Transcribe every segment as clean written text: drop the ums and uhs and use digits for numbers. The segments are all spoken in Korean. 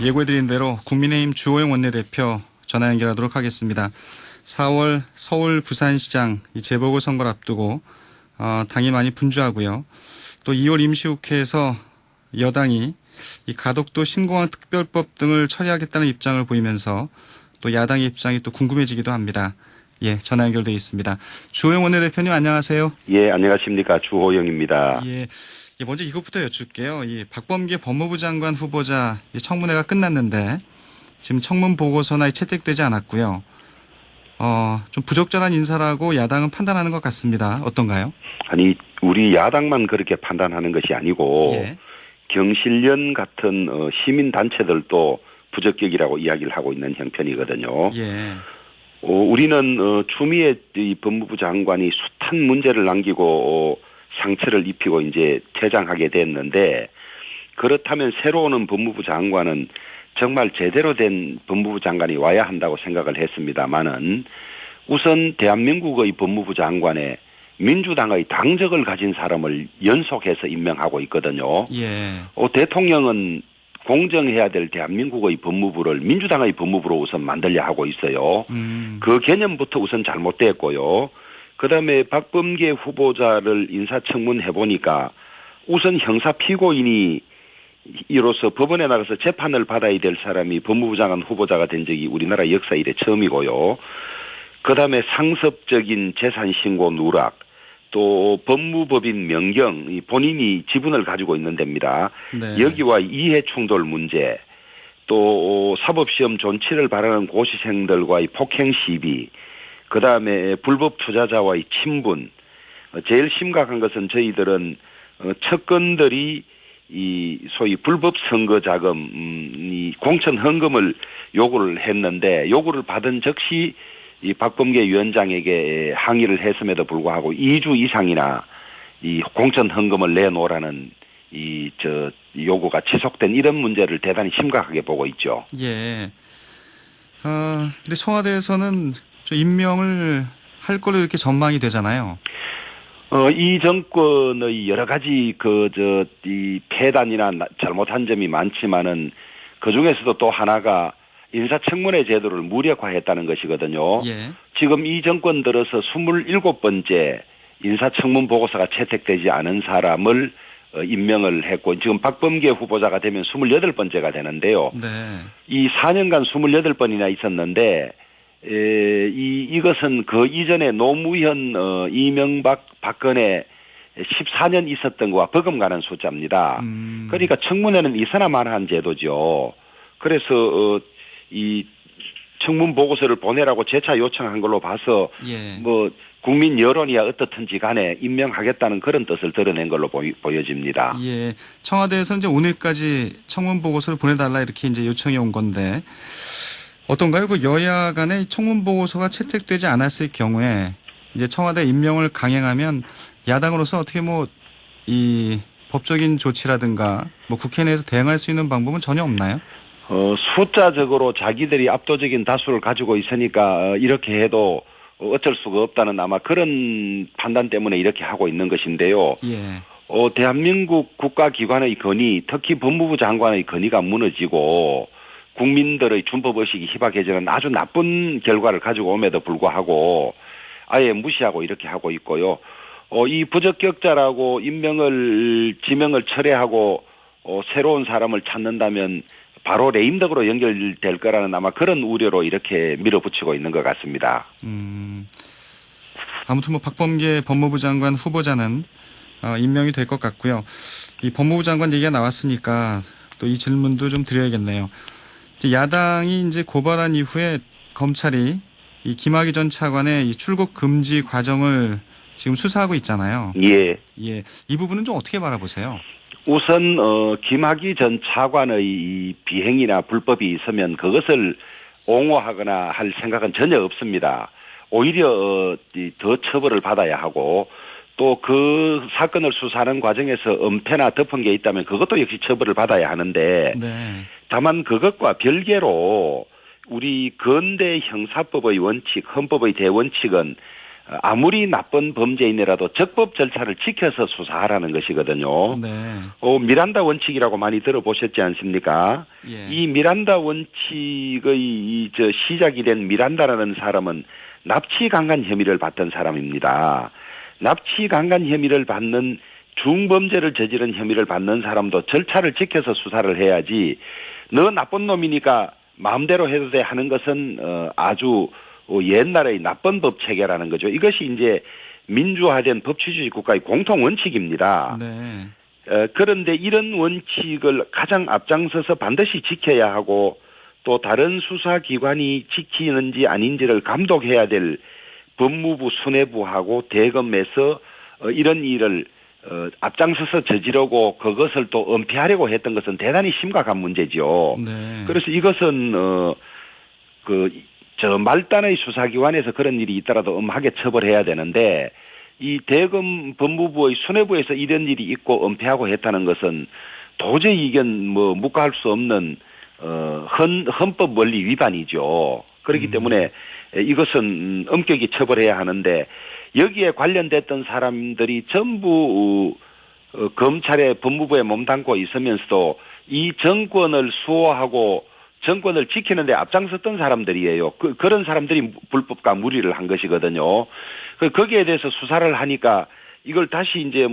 예고해드린 대로 국민의힘 주호영 원내대표 전화 연결하도록 하겠습니다. 4월 서울 부산시장 재보궐선거를 앞두고 당이 많이 분주하고요. 또 2월 임시국회에서 여당이 이 가덕도 신공항 특별법 등을 처리하겠다는 입장을 보이면서 또 야당의 입장이 또 궁금해지기도 합니다. 예, 전화 연결되어 있습니다. 주호영 원내대표님 안녕하세요. 예, 안녕하십니까. 주호영입니다. 예. 먼저 이것부터 여쭙게요. 이 박범계 법무부 장관 후보자 청문회가 끝났는데 지금 청문 보고서나 채택되지 않았고요. 좀 부적절한 인사라고 야당은 판단하는 것 같습니다. 어떤가요? 아니, 우리 야당만 그렇게 판단하는 것이 아니고 예. 경실련 같은 시민단체들도 부적격이라고 이야기를 하고 있는 형편이거든요. 예. 우리는 추미애 법무부 장관이 숱한 문제를 남기고 상처를 입히고 이제 퇴장하게 됐는데, 그렇다면 새로 오는 법무부 장관은 정말 제대로 된 법무부 장관이 와야 한다고 생각을 했습니다만은, 우선 대한민국의 법무부 장관에 민주당의 당적을 가진 사람을 연속해서 임명하고 있거든요. 예. 대통령은 공정해야 될 대한민국의 법무부를 민주당의 법무부로 우선 만들려 하고 있어요. 그 개념부터 우선 잘못됐고요. 그다음에 박범계 후보자를 인사청문해 보니까 우선 형사 피고인이 이로써 법원에 나가서 재판을 받아야 될 사람이 법무부 장관 후보자가 된 적이 우리나라 역사 이래 처음이고요. 그다음에 상습적인 재산 신고 누락, 또 법무법인 명경, 본인이 지분을 가지고 있는 데입니다. 네. 여기와 이해 충돌 문제, 또 사법시험 존치를 바라는 고시생들과의 폭행 시비, 그다음에 불법 투자자와의 친분, 제일 심각한 것은 저희들은 측근들이 이 소위 불법 선거 자금, 이 공천 헌금을 요구를 했는데, 요구를 받은 즉시 이 박범계 위원장에게 항의를 했음에도 불구하고 2주 이상이나 이 공천 헌금을 내놓으라는 요구가 지속된 이런 문제를 대단히 심각하게 보고 있죠. 예. 근데 청와대에서는 좀 임명을 할 걸로 이렇게 전망이 되잖아요. 이 정권의 여러 가지 이 폐단이나 잘못한 점이 많지만은 그 중에서도 또 하나가 인사청문회 제도를 무력화했다는 것이거든요. 예. 지금 이 정권 들어서 27번째 인사청문 보고서가 채택되지 않은 사람을 임명을 했고, 지금 박범계 후보자가 되면 28번째가 되는데요. 네. 이 4년간 28번이나 있었는데, 이것은 그 이전에 노무현, 이명박, 박근혜 14년 있었던 것과 버금가는 숫자입니다. 그러니까 청문회는 있어나 마나한 제도죠. 그래서 이 청문 보고서를 보내라고 재차 요청한 걸로 봐서 예. 국민 여론이야 어떻든지 간에 임명하겠다는 그런 뜻을 드러낸 걸로 보여집니다. 예. 청와대에서 이제 오늘까지 청문 보고서를 보내달라 이렇게 이제 요청이 온 건데 어떤가요? 그 여야 간의 청문 보고서가 채택되지 않았을 경우에 이제 청와대 임명을 강행하면 야당으로서 어떻게 이 법적인 조치라든가 국회 내에서 대응할 수 있는 방법은 전혀 없나요? 숫자적으로 자기들이 압도적인 다수를 가지고 있으니까 이렇게 해도 어쩔 수가 없다는 아마 그런 판단 때문에 이렇게 하고 있는 것인데요. 예. 대한민국 국가기관의 건의, 특히 법무부 장관의 건의가 무너지고 국민들의 준법의식이 희박해지는 아주 나쁜 결과를 가지고 옴에도 불구하고 아예 무시하고 이렇게 하고 있고요. 이 부적격자라고 지명을 철회하고 새로운 사람을 찾는다면 바로 레임덕으로 연결될 거라는 아마 그런 우려로 이렇게 밀어붙이고 있는 것 같습니다. 아무튼 박범계 법무부 장관 후보자는 임명이 될 것 같고요. 이 법무부 장관 얘기가 나왔으니까 또 이 질문도 좀 드려야겠네요. 야당이 이제 고발한 이후에 검찰이 이 김학의 전 차관의 이 출국 금지 과정을 지금 수사하고 있잖아요. 예. 예. 이 부분은 좀 어떻게 바라보세요? 우선 김학의 전 차관의 이 비행이나 불법이 있으면 그것을 옹호하거나 할 생각은 전혀 없습니다. 오히려 더 처벌을 받아야 하고 또 그 사건을 수사하는 과정에서 은폐나 덮은 게 있다면 그것도 역시 처벌을 받아야 하는데 네. 다만 그것과 별개로 우리 근대 형사법의 원칙, 헌법의 대원칙은 아무리 나쁜 범죄인이라도 적법 절차를 지켜서 수사하라는 것이거든요. 네. 미란다 원칙이라고 많이 들어보셨지 않습니까? 예. 이 미란다 원칙의 시작이 된 미란다라는 사람은 납치 강간 혐의를 받던 사람입니다. 납치 강간 혐의를 받는 중범죄를 저지른 혐의를 받는 사람도 절차를 지켜서 수사를 해야지 너 나쁜 놈이니까 마음대로 해도 돼 하는 것은 아주 옛날의 나쁜 법 체계라는 거죠. 이것이 이제 민주화된 법치주의 국가의 공통 원칙입니다. 네. 그런데 이런 원칙을 가장 앞장서서 반드시 지켜야 하고 또 다른 수사기관이 지키는지 아닌지를 감독해야 될 법무부 수뇌부하고 대검에서 이런 일을 앞장서서 저지르고 그것을 또 은폐하려고 했던 것은 대단히 심각한 문제죠. 네. 그래서 이것은 말단의 수사기관에서 그런 일이 있더라도 엄하게 처벌해야 되는데 이 대검 법무부의 수뇌부에서 이런 일이 있고 은폐하고 했다는 것은 도저히 이건 묵과할 수 없는 헌법 원리 위반이죠. 그렇기 때문에 이것은 엄격히 처벌해야 하는데 여기에 관련됐던 사람들이 전부 검찰의 법무부에 몸담고 있으면서도 이 정권을 수호하고 정권을 지키는 데 앞장섰던 사람들이에요. 그런 사람들이 불법과 무리를 한 것이거든요. 거기에 대해서 수사를 하니까 이걸 다시 이제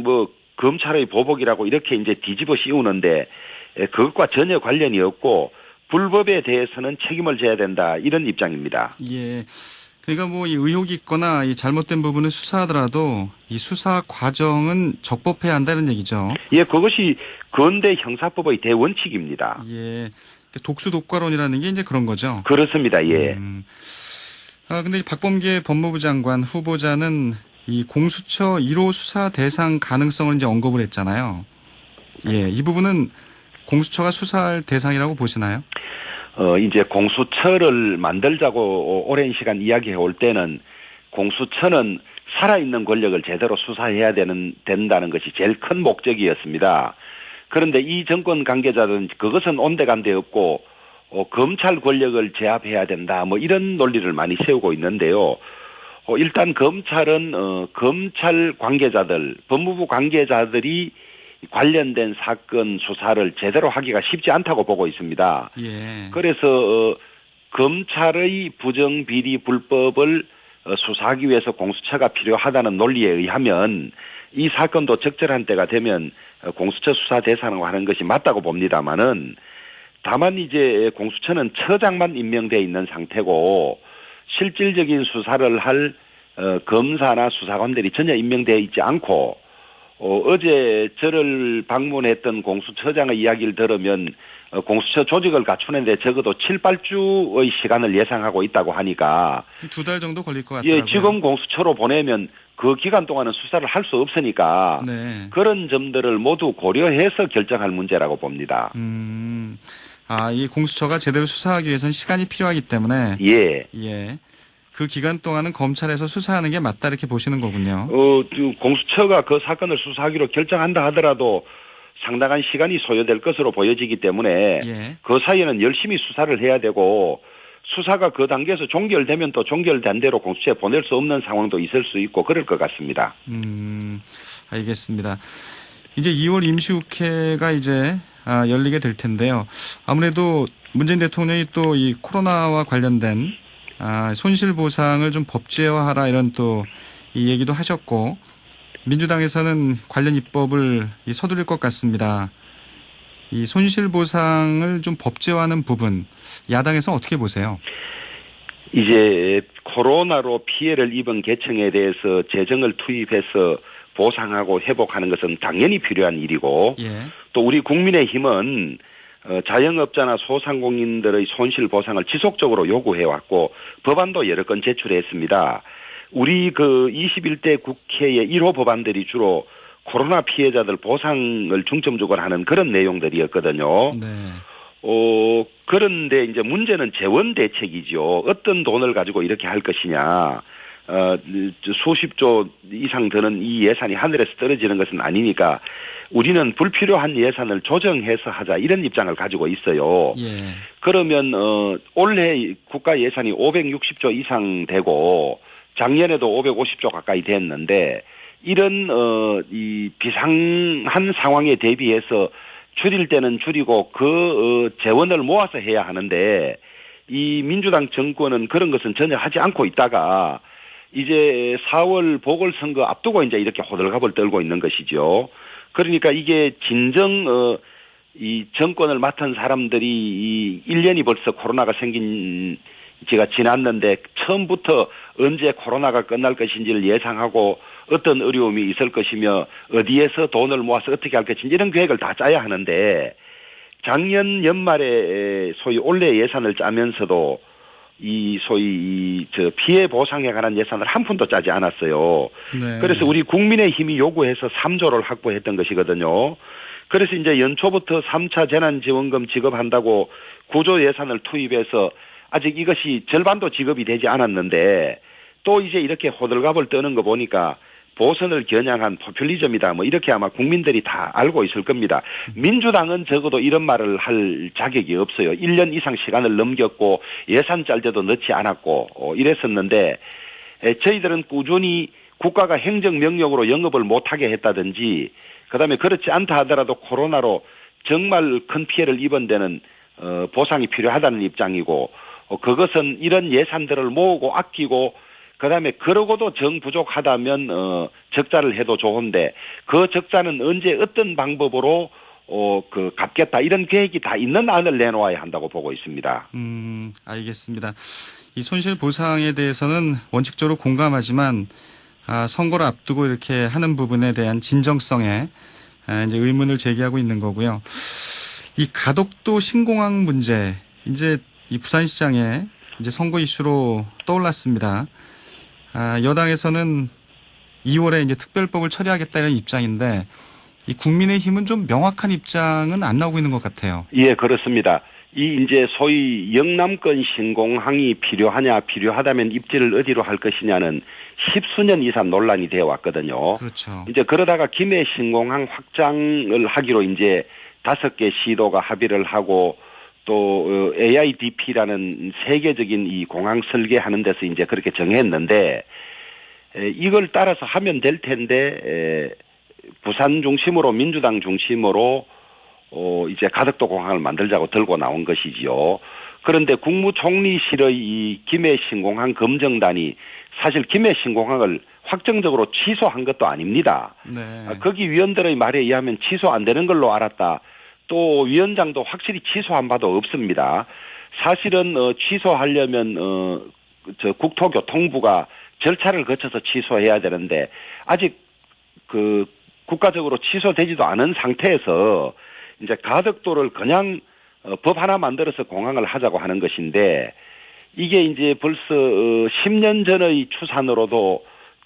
검찰의 보복이라고 이렇게 이제 뒤집어 씌우는데 그것과 전혀 관련이 없고 불법에 대해서는 책임을 져야 된다 이런 입장입니다. 예. 그러니까 이 의혹이 있거나 이 잘못된 부분을 수사하더라도 이 수사 과정은 적법해야 한다는 얘기죠. 예, 그것이 근대 형사법의 대원칙입니다. 예. 독수독과론이라는 게 이제 그런 거죠. 그렇습니다. 예. 근데 박범계 법무부 장관 후보자는 이 공수처 1호 수사 대상 가능성을 이제 언급을 했잖아요. 예. 이 부분은 공수처가 수사할 대상이라고 보시나요? 이제 공수처를 만들자고 오랜 시간 이야기해 올 때는 공수처는 살아있는 권력을 제대로 수사해야 된다는 것이 제일 큰 목적이었습니다. 그런데 이 정권 관계자들은 그것은 온데간데 없고 검찰 권력을 제압해야 된다 이런 논리를 많이 세우고 있는데요. 일단 검찰은 검찰 관계자들, 법무부 관계자들이 관련된 사건 수사를 제대로 하기가 쉽지 않다고 보고 있습니다. 예. 그래서 검찰의 부정비리 불법을 수사하기 위해서 공수처가 필요하다는 논리에 의하면 이 사건도 적절한 때가 되면 공수처 수사 대상으로 하는 것이 맞다고 봅니다만은 다만 이제 공수처는 처장만 임명돼 있는 상태고 실질적인 수사를 할 검사나 수사관들이 전혀 임명되어 있지 않고 어제 저를 방문했던 공수처장의 이야기를 들으면 공수처 조직을 갖추는데 적어도 7, 8주의 시간을 예상하고 있다고 하니까 2달 정도 걸릴 것 같아요. 예, 지금 공수처로 보내면 그 기간 동안은 수사를 할 수 없으니까 네. 그런 점들을 모두 고려해서 결정할 문제라고 봅니다. 이 공수처가 제대로 수사하기 위해서는 시간이 필요하기 때문에 예. 예. 그 기간 동안은 검찰에서 수사하는 게 맞다 이렇게 보시는 거군요. 공수처가 그 사건을 수사하기로 결정한다 하더라도 상당한 시간이 소요될 것으로 보여지기 때문에 예. 그 사이에는 열심히 수사를 해야 되고 수사가 그 단계에서 종결되면 또 종결된 대로 공수처에 보낼 수 없는 상황도 있을 수 있고 그럴 것 같습니다. 알겠습니다. 이제 2월 임시국회가 이제 열리게 될 텐데요. 아무래도 문재인 대통령이 또 이 코로나와 관련된 손실보상을 좀 법제화하라 이런 또 이 얘기도 하셨고 민주당에서는 관련 입법을 서두를 것 같습니다. 이 손실보상을 좀 법제화하는 부분 야당에서 어떻게 보세요? 이제 코로나로 피해를 입은 계층에 대해서 재정을 투입해서 보상하고 회복하는 것은 당연히 필요한 일이고 예. 또 우리 국민의힘은 자영업자나 소상공인들의 손실 보상을 지속적으로 요구해왔고 법안도 여러 건 제출했습니다. 우리 21대 국회의 1호 법안들이 주로 코로나 피해자들 보상을 중점적으로 하는 그런 내용들이었거든요. 네. 그런데 이제 문제는 재원 대책이죠. 어떤 돈을 가지고 이렇게 할 것이냐. 수십조 이상 드는 이 예산이 하늘에서 떨어지는 것은 아니니까 우리는 불필요한 예산을 조정해서 하자 이런 입장을 가지고 있어요. 예. 그러면 올해 국가 예산이 560조 이상 되고 작년에도 550조 가까이 됐는데 이런 이 비상한 상황에 대비해서 줄일 때는 줄이고 재원을 모아서 해야 하는데 이 민주당 정권은 그런 것은 전혀 하지 않고 있다가 이제 4월 보궐선거 앞두고 이제 이렇게 호들갑을 떨고 있는 것이죠. 그러니까 이게 진정 이 정권을 맡은 사람들이 이 1년이 벌써 코로나가 생긴 지가 지났는데 처음부터 언제 코로나가 끝날 것인지를 예상하고 어떤 어려움이 있을 것이며 어디에서 돈을 모아서 어떻게 할 것인지 이런 계획을 다 짜야 하는데 작년 연말에 소위 올해 예산을 짜면서도 이 소위 피해 보상에 관한 예산을 한 푼도 짜지 않았어요. 네. 그래서 우리 국민의힘이 요구해서 3조를 확보했던 것이거든요. 그래서 이제 연초부터 3차 재난지원금 지급한다고 9조 예산을 투입해서 아직 이것이 절반도 지급이 되지 않았는데 또 이제 이렇게 호들갑을 떠는 거 보니까 보선을 겨냥한 포퓰리즘이다. 뭐 이렇게 아마 국민들이 다 알고 있을 겁니다. 민주당은 적어도 이런 말을 할 자격이 없어요. 1년 이상 시간을 넘겼고 예산 짤 때도 넣지 않았고 이랬었는데 저희들은 꾸준히 국가가 행정명령으로 영업을 못하게 했다든지 그다음에 그렇지 않다 하더라도 코로나로 정말 큰 피해를 입은 데는 보상이 필요하다는 입장이고 그것은 이런 예산들을 모으고 아끼고 그다음에 그러고도 정 부족하다면 적자를 해도 좋은데 그 적자는 언제 어떤 방법으로 갚겠다 이런 계획이 다 있는 안을 내놓아야 한다고 보고 있습니다. 알겠습니다. 이 손실 보상에 대해서는 원칙적으로 공감하지만 선거를 앞두고 이렇게 하는 부분에 대한 진정성에 이제 의문을 제기하고 있는 거고요. 이 가덕도 신공항 문제 이제 이 부산시장에 이제 선거 이슈로 떠올랐습니다. 여당에서는 2월에 이제 특별법을 처리하겠다 이런 입장인데 이 국민의힘은 좀 명확한 입장은 안 나오고 있는 것 같아요. 예, 그렇습니다. 이 이제 소위 영남권 신공항이 필요하다면 입지를 어디로 할 것이냐는 10수년 이상 논란이 되어 왔거든요. 그렇죠. 이제 그러다가 김해 신공항 확장을 하기로 이제 5개 시도가 합의를 하고 또 AIDP라는 세계적인 이 공항 설계하는 데서 이제 그렇게 정했는데 이걸 따라서 하면 될 텐데 부산 중심으로 민주당 중심으로 이제 가덕도 공항을 만들자고 들고 나온 것이지요. 그런데 국무총리실의 이 김해 신공항 검증단이 사실 김해 신공항을 확정적으로 취소한 것도 아닙니다. 네. 거기 위원들의 말에 의하면 취소 안 되는 걸로 알았다. 또 위원장도 확실히 취소한 바도 없습니다. 사실은 취소하려면 국토교통부가 절차를 거쳐서 취소해야 되는데 아직 국가적으로 취소되지도 않은 상태에서 이제 가덕도를 그냥 법 하나 만들어서 공항을 하자고 하는 것인데 이게 이제 벌써 10년 전의 추산으로도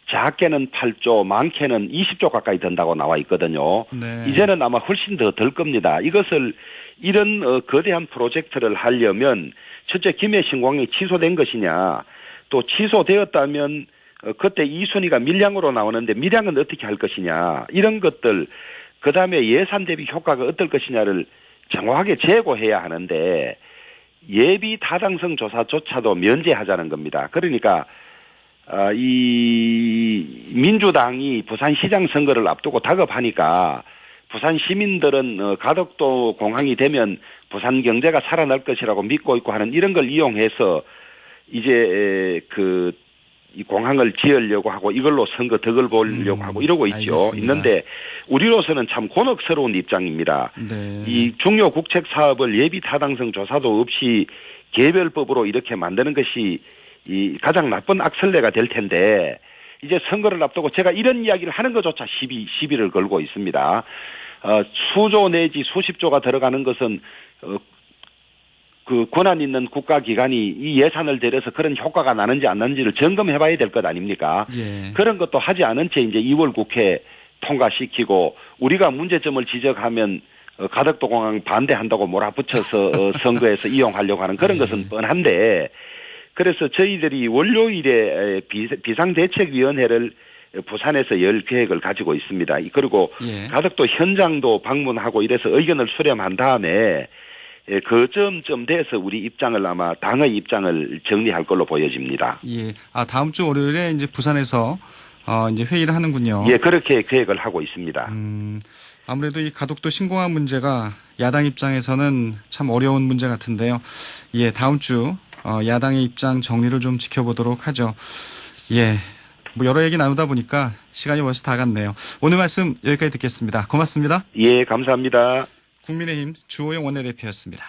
작게는 8조, 많게는 20조 가까이 든다고 나와 있거든요. 네. 이제는 아마 훨씬 더 들 겁니다. 이것을 이런 거대한 프로젝트를 하려면 첫째 김해 신공항이 취소된 것이냐 또 취소되었다면 그때 2순위가 밀량으로 나오는데 밀량은 어떻게 할 것이냐 이런 것들 그다음에 예산 대비 효과가 어떨 것이냐를 정확하게 재고해야 하는데 예비 타당성 조사조차도 면제하자는 겁니다. 그러니까 이 민주당이 부산시장 선거를 앞두고 다급하니까 부산 시민들은 가덕도 공항이 되면 부산 경제가 살아날 것이라고 믿고 있고 하는 이런 걸 이용해서 이제 이 공항을 지으려고 하고 이걸로 선거 덕을 보려고 하고 이러고 있죠. 알겠습니다. 있는데 우리로서는 참 곤혹스러운 입장입니다. 네. 이 중요 국책 사업을 예비 타당성 조사도 없이 개별법으로 이렇게 만드는 것이 이 가장 나쁜 악설레가 될 텐데 이제 선거를 앞두고 제가 이런 이야기를 하는 것조차 시비를 걸고 있습니다. 수조 내지 수십조가 들어가는 것은 그 권한 있는 국가기관이 이 예산을 들여서 그런 효과가 나는지 안 나는지를 점검해봐야 될 것 아닙니까? 예. 그런 것도 하지 않은 채 이제 2월 국회 통과시키고 우리가 문제점을 지적하면 가덕도 공항 반대한다고 몰아붙여서 선거에서 이용하려고 하는 그런 것은 뻔한데 그래서 저희들이 월요일에 비상대책위원회를 부산에서 열 계획을 가지고 있습니다. 그리고 예. 가덕도 현장도 방문하고 이래서 의견을 수렴한 다음에 그 점쯤 돼서 우리 입장을 아마 당의 입장을 정리할 걸로 보여집니다. 예. 다음 주 월요일에 이제 부산에서 이제 회의를 하는군요. 예, 그렇게 계획을 하고 있습니다. 아무래도 이 가덕도 신공항 문제가 야당 입장에서는 참 어려운 문제 같은데요. 예, 다음 주 야당의 입장 정리를 좀 지켜보도록 하죠. 예, 뭐 여러 얘기 나누다 보니까 시간이 벌써 다 갔네요. 오늘 말씀 여기까지 듣겠습니다. 고맙습니다. 예, 감사합니다. 국민의힘 주호영 원내대표였습니다.